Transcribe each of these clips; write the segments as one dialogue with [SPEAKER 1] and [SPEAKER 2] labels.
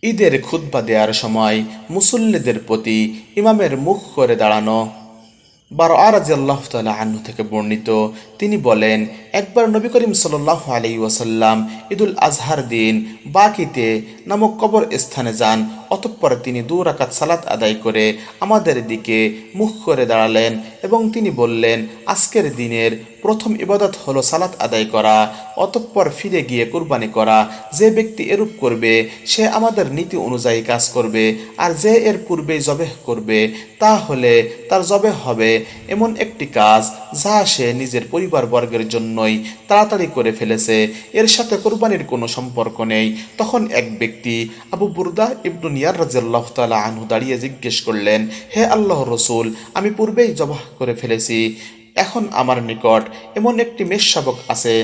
[SPEAKER 1] ঈদের খুতবা দেওয়ার সময় মুসল্লিদের প্রতি ইমামের মুখ করে দাঁড়ানো। বারআ রাদিয়াল্লাহু তাআলা আনহু থেকে বর্ণিত, তিনি বলেন, একবার নবী করিম সাল্লাল্লাহু আলাইহি ওয়াসাল্লাম ঈদুল আজহার দিন বাকিতে নামক কবর স্থানে যান। অতঃপর তিনি 2 রাকাত সালাত আদায় করে আমাদের দিকে মুখ করে দাঁড়ালেন এবং তিনি বললেন, আজকের দিনের প্রথম ইবাদত হলো সালাত আদায় করা, অতঃপর ফিরে গিয়ে কুরবানি করা। যে ব্যক্তি এরূপ করবে সে আমাদের নীতি অনুযায়ী কাজ করবে, আর যে এর পূর্বেই জবেহ করবে তাহলে তার জবেহ হবে এমন একটি কাজ যা সে নিজের পরিবারবর্গের জন্যই তাড়াতাড়ি করে ফেলেছে, এর সাথে কোরবানির কোনো সম্পর্ক নেই। তখন এক ব্যক্তি আবু বুরদা ইবনু নিয়ার রাদিয়াল্লাহু তাআলা আনহু দাঁড়িয়ে জিজ্ঞেস করলেন, হে আল্লাহর রাসূল, আমি পূর্বেই জবাহ করে ফেলেছি। এখন আমার নিকট এমন একটি মেষ শাবক আছে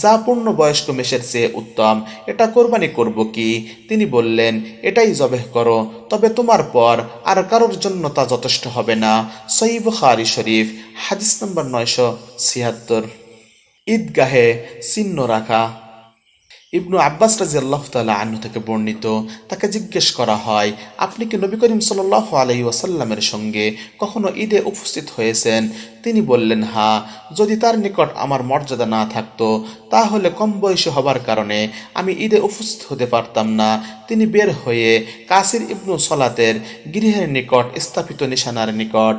[SPEAKER 1] যা পূর্ণবয়স্ক মেষের চেয়ে উত্তম, এটা কোরবানি করব কি? তিনি বললেন, এটাই জবেহ করো, তবে তোমার পর আর কারোর জন্য তা যথেষ্ট হবে না। সহিহ বুখারী শরীফ, হাদিস নম্বর 976। ঈদগাহে চিহ্ন রাখা। ইবনু আব্বাস রাদিয়াল্লাহু তাআলা আনহু থেকে বর্ণিত, তাকে জিজ্ঞেস করা হয়, আপনি কি নবী করিম সাল্লাল্লাহু আলাইহি ওয়াসাল্লামের সঙ্গে কখনো ঈদে উপস্থিত হয়েছেন? তিনি বললেন, হ্যাঁ। যদি তার নিকট আমার মর্যাদা না থাকতো তাহলে কম বয়সী হবার কারণে আমি ঈদে উপস্থিত হতে পারতাম না। তিনি বের হয়ে কাসির ইবনু সলাতের গৃহের নিকট স্থাপিত নিশানার নিকট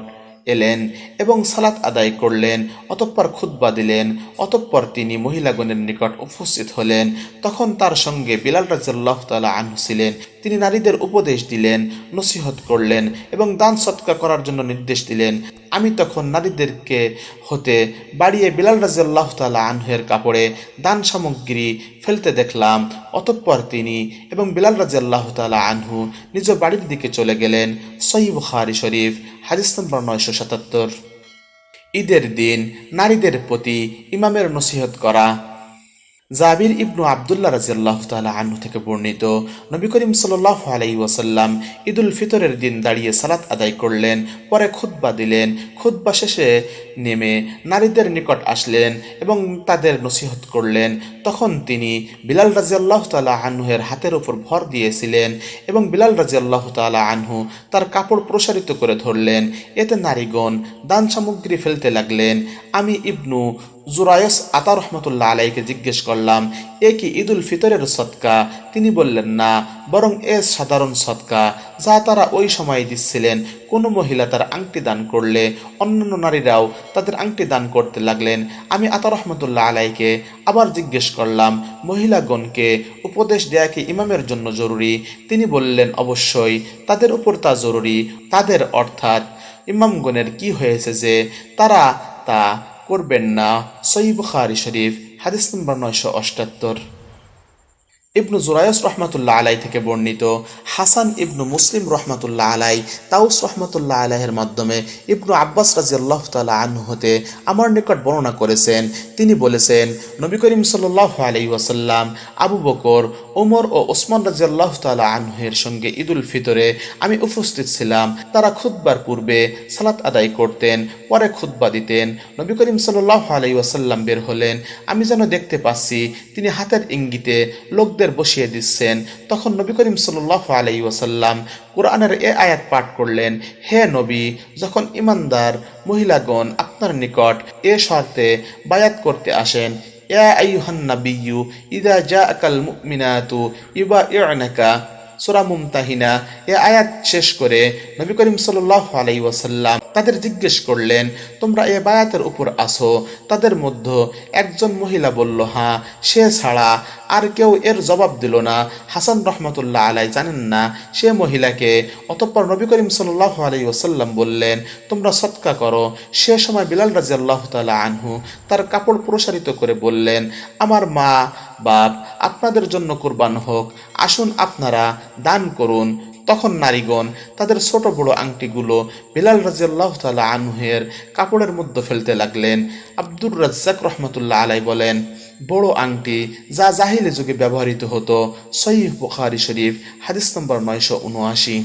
[SPEAKER 1] এলেন এবং সালাত আদায় করলেন, অতঃপর খুতবা দিলেন। অতঃপর তিনি মহিলাগণের নিকট উপস্থিত হলেন। তখন তার সঙ্গে বিলাল রাদিয়াল্লাহু তাআলা আনহু ছিলেন। তিনি নারীদের উপদেশ দিলেন, নসিহত করলেন এবং দান সদকা করার জন্য নির্দেশ দিলেন। আমি তখন নারীদেরকে হতে বাড়িয়ে বিলাল রাদিয়াল্লাহু তাআলা আনহুর কাপড়ে দান সামগ্রী ফেলতে দেখলাম। অতঃপর তিনি এবং বিলাল রাদিয়াল্লাহু তাআলা আনহু নিজ বাড়ির দিকে চলে গেলেন। সহিহ বুখারী শরীফ, হাদিস নম্বর 977। ঈদের দিন নারীদের প্রতি ইমামের নসিহত করা। জাবির ইবনু আবদুল্লাহ রাদিয়াল্লাহু তাআলা আনহু থেকে বর্ণিত, নবী করিম সাল্লাল্লাহু আলাইহি ওয়াসাল্লাম ঈদুল ফিতরের দিন দাঁড়িয়ে সালাত আদায় করলেন, পরে খুতবা দিলেন। খুতবা শেষে নেমে নারীদের নিকট আসলেন এবং তাদের নসিহত করলেন। তখন তিনি বিলাল রাদিয়াল্লাহু তাআলা আনহুর হাতের উপর ভর দিয়েছিলেন এবং বিলাল রাদিয়াল্লাহু তাআলা আনহু তার কাপড় প্রসারিত করে ধরলেন। এতে নারীগণ দান সামগ্রী ফেলতে লাগলেন। আমি ইবনু জুরায়স আতা রহমতুল্লাহ আলাইকে জিজ্ঞেস করলাম, এ কি ঈদুল ফিতরের সদকা? তিনি বললেন, না, বরং এ সাধারণ সদকা যা তারা ওই সময় দিচ্ছিলেন। কোনো মহিলা তার আংটি দান করলে অন্যান্য নারীরাও তাদের আংটি দান করতে লাগলেন। আমি আতা রহমতুল্লাহ আলাইকে আবার জিজ্ঞেস করলাম, মহিলাগণকে উপদেশ দেয়া কি ইমামের জন্য জরুরি? তিনি বললেন, অবশ্যই, তাদের উপর তা জরুরি। তাদের অর্থাৎ ইমামগণের কি হয়েছে যে তারা তা করবেন না? সহিহ বুখারী শরীফ, হাদিস নম্বর 978। ইবনু জুরায়স রহমাতুল্লাহ আলাই থেকে বর্ণিত, হাসান ইবনু মুসলিম রহমাতুল্লাহ আলাই তাউস রহমাতুল্লাহ আলাইয়ের মাধ্যমে ইবনু আব্বাস রাদিয়াল্লাহু তাআলা আনহু হতে আমার নিকট বর্ণনা করেছেন। তিনি বলেছেন, নবী করিম সাল্লাল্লাহু আলাইহি ওয়াসাল্লাম, আবু বকর, ওমর ও ওসমান রাদিয়াল্লাহু তাআলা আনহুর সঙ্গে ঈদুল ফিতরে আমি উপস্থিত ছিলাম। তারা খুতবার পূর্বে সালাত আদায় করতেন, পরে খুতবা দিতেন। নবী করিম সাল্লাল্লাহু আলাইহি ওয়াসাল্লাম বের হলেন। আমি যেন দেখতে পাচ্ছি তিনি হাতের ইঙ্গিতে লোকদের বসিয়ে দিচ্ছেন। তখন নবী করিম সাল্লাল্লাহু আলাইহি ওয়াসাল্লাম কোরআনের এ আয়াত পাঠ করলেন, হে নবী, যখন ইমানদার মহিলাগণ আপনার নিকট এ শর্তে বায়াত করতে আসেন, ইয়া আইয়ুহান নাবিয়্যু ইযা জাআকাল মুমিনাতু ইউবাইউনাকা, সূরা মুমতাহিনা। এ আয়াত শেষ করে নবী করিম সাল্লাল্লাহু আলাইহি ওয়াসাল্লাম তাদের জিজ্ঞেস করলেন, তোমরা এ বায়াতের উপর আসো? তাদের মধ্যে একজন মহিলা বলল, হ্যাঁ। সে ছাড়া আর কেউ এর জবাব দিল না। হাসান রহমতুল্লাহ আলাই জানেন না সে মহিলাকে। অতঃপর নবী করিম সাল্লাল্লাহু আলাইহি ওয়াসাল্লাম বললেন, তোমরা সদকা করো। সে সময় বিলাল রাদিয়াল্লাহু তাআলা আনহু তার কাপড় প্রসারিত করে বললেন, আমার মা বাপ আপনাদের জন্য কুরবান হোক, আসুন আপনারা দান করুন। তখন নারীগণ তাদের ছোট বড় আংটিগুলো বিলাল রাদিয়াল্লাহু তাআলা আনহুর কাপড়ের মধ্যে ফেলতে লাগলেন। আব্দুর রাজ্জাক রহমতুল্লাহ আলাই বলেন, বড় আংটি যা জাহিলি যুগে ব্যবহৃত হতো। সহিহ বুখারী শরীফ, হাদিস নম্বর 979।